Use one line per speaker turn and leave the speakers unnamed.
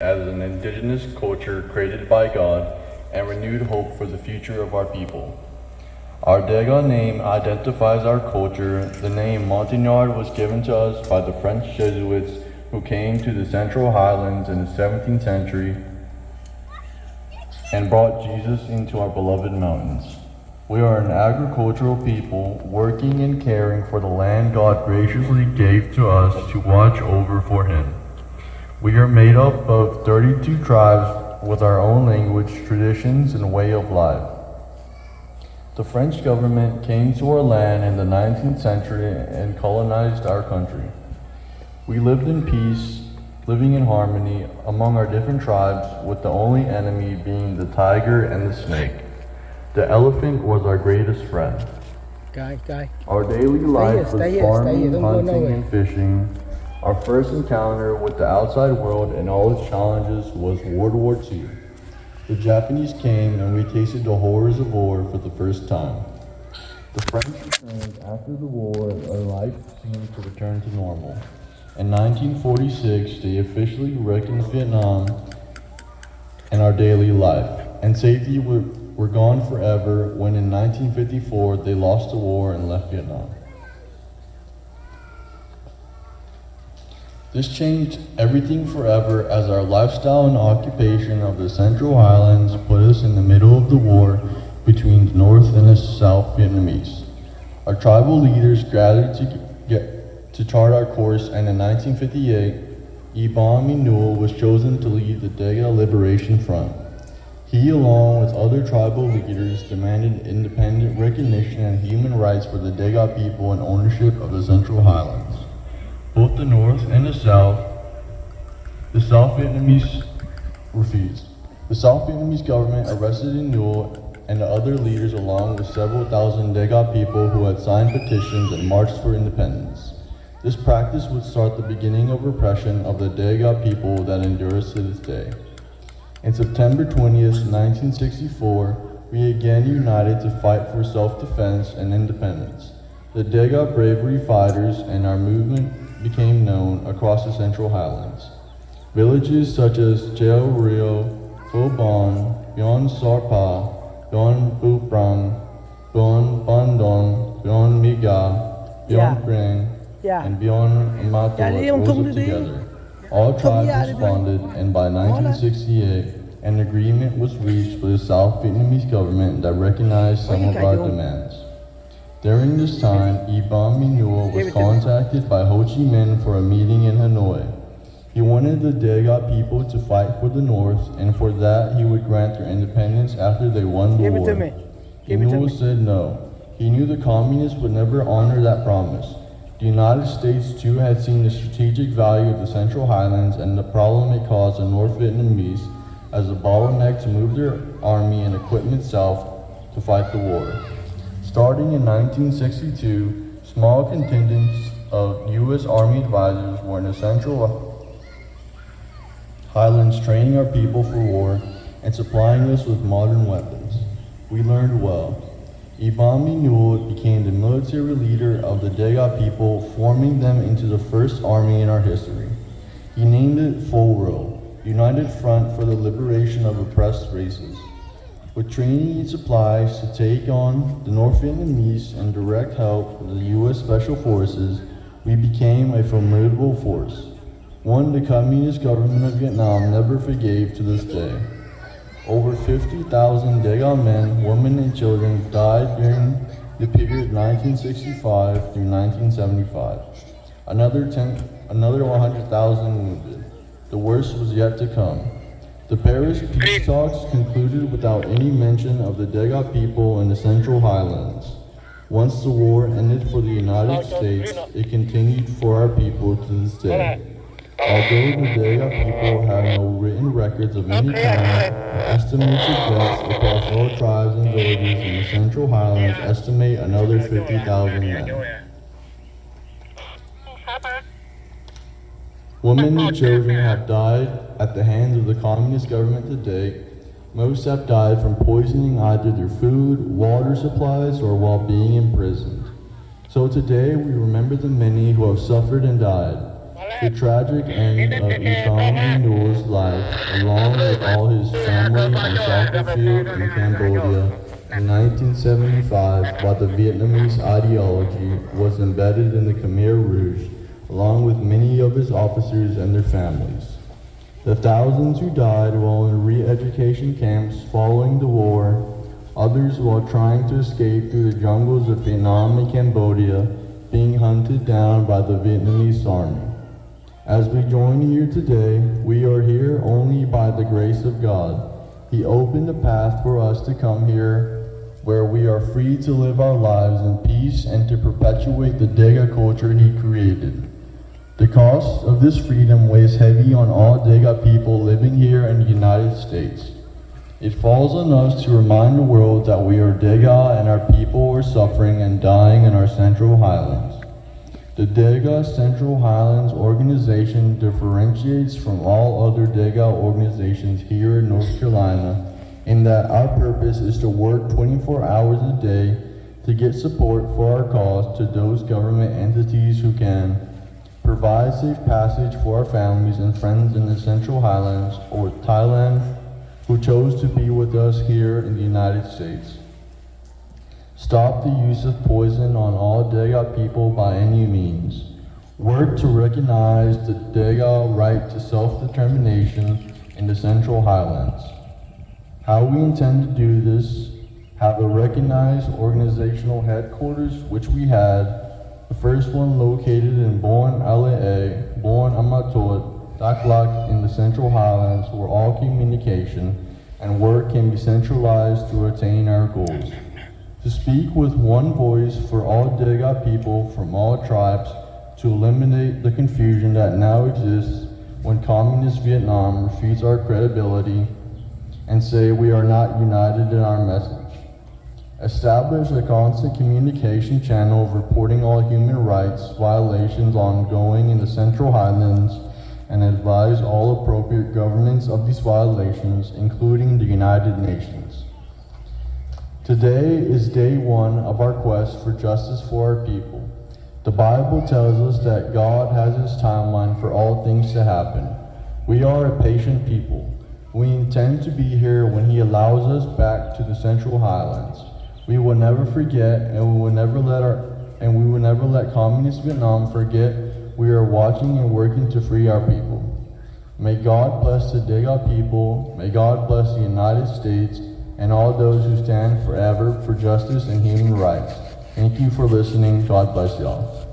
as an indigenous culture created by God and renewed hope for the future of our people. Our Dega name identifies our culture. The name Montagnard was given to us by the French Jesuits who came to the Central Highlands in the 17th century and brought Jesus into our beloved mountains. We are an agricultural people working and caring for the land God graciously gave to us to watch over for Him. We are made up of 32 tribes with our own language, traditions, and way of life. The French government came to our land in the 19th century and colonized our country. We lived in peace, living in harmony among our different tribes, with the only enemy being the tiger and the snake. The elephant was our greatest friend. Our daily life was farming, hunting, and fishing. Our first encounter with the outside world and all its challenges was World War II. The Japanese came and we tasted the horrors of war for the first time. The French returned after the war and our life seemed to return to normal. In 1946, they officially recognized Vietnam in our daily life, and safety were gone forever when in 1954 they lost the war and left Vietnam. This changed everything forever as our lifestyle and occupation of the Central Highlands put us in the middle of the war between the North and the South Vietnamese. Our tribal leaders gathered to chart our course, and in 1958, Ibon Minul was chosen to lead the Dega Liberation Front. He, along with other tribal leaders, demanded independent recognition and human rights for the Dega people and ownership of the Central Highlands. Both the North and the South Vietnamese refused. The South Vietnamese government arrested Newell and the other leaders along with several thousand Dega people who had signed petitions and marched for independence. This practice would start the beginning of repression of the Dega people that endures to this day. On September 20th, 1964, we again united to fight for self-defense and independence. The Dega bravery fighters and our movement became known across the Central Highlands. Villages such as Cheo Rio, Pho Bon, Bion Sarpa, Bion Buprang, Bion Bandon, Bion Miga, Bion Kreng, and Bion Mato rose up together. All tribes responded, and by 1968, an agreement was reached with the South Vietnamese government that recognized some of our demands. During this time, Ibon Minul was contacted by Ho Chi Minh for a meeting in Hanoi. He wanted the Dega people to fight for the North, and for that he would grant their independence after they won the war. Minul said no. He knew the communists would never honor that promise. The United States too had seen the strategic value of the Central Highlands and the problem it caused the North Vietnamese as a bottleneck to move their army and equipment south to fight the war. Starting in 1962, small contingents of U.S. Army advisors were in the Central Highlands training our people for war and supplying us with modern weapons. We learned well. Ibon Minul became the military leader of the Dega people, forming them into the first army in our history. He named it FOLRO, United Front for the Liberation of Oppressed Races. With training and supplies to take on the North Vietnamese and direct help of the U.S. Special Forces, we became a formidable force, one the Communist government of Vietnam never forgave to this day. Over 50,000 Dega men, women, and children died during the period 1965 through 1975. Another 100,000 wounded. The worst was yet to come. The Paris peace talks concluded without any mention of the Dega people in the Central Highlands. Once the war ended for the United States, it continued for our people to this day. Although the Dega people have no written records of any kind, estimates of deaths across all tribes and villages in the Central Highlands estimate another 50,000 men. Women and children have died at the hands of the communist government to date. Most have died from poisoning either their food, water supplies, or while being imprisoned. So today we remember the many who have suffered and died. The tragic end of Isam Nur's life, along with all his family on soccer field in Cambodia in 1975 by the Vietnamese ideology, was embedded in the Khmer Rouge, along with many of his officers and their families. The thousands who died while in re-education camps following the war, others while trying to escape through the jungles of Vietnam and Cambodia, being hunted down by the Vietnamese army. As we join here today, we are here only by the grace of God. He opened a path for us to come here where we are free to live our lives in peace and to perpetuate the Dega culture He created. The cost of this freedom weighs heavy on all Dega people living here in the United States. It falls on us to remind the world that we are Dega and our people are suffering and dying in our Central Highlands. The Dega Central Highlands organization differentiates from all other Dega organizations here in North Carolina in that our purpose is to work 24 hours a day to get support for our cause to those government entities who can provide safe passage for our families and friends in the Central Highlands or Thailand who chose to be with us here in the United States. Stop the use of poison on all Dega people by any means. Work to recognize the Dega right to self-determination in the Central Highlands. How we intend to do this: have a recognized organizational headquarters, which we had, the first one located in Bon Alaa, Bon Amatot, Daklak in the Central Highlands, where all communication and work can be centralized to attain our goals. To speak with one voice for all Dega people from all tribes to eliminate the confusion that now exists when Communist Vietnam refutes our credibility and say we are not united in our message. Establish a constant communication channel reporting all human rights violations ongoing in the Central Highlands and advise all appropriate governments of these violations, including the United Nations. Today is day one of our quest for justice for our people. The Bible tells us that God has His timeline for all things to happen. We are a patient people. We intend to be here when He allows us back to the Central Highlands. We will never forget, and we will never let Communist Vietnam forget we are watching and working to free our people. May God bless the Dega people. May God bless the United States and all those who stand forever for justice and human rights. Thank you for listening. God bless y'all.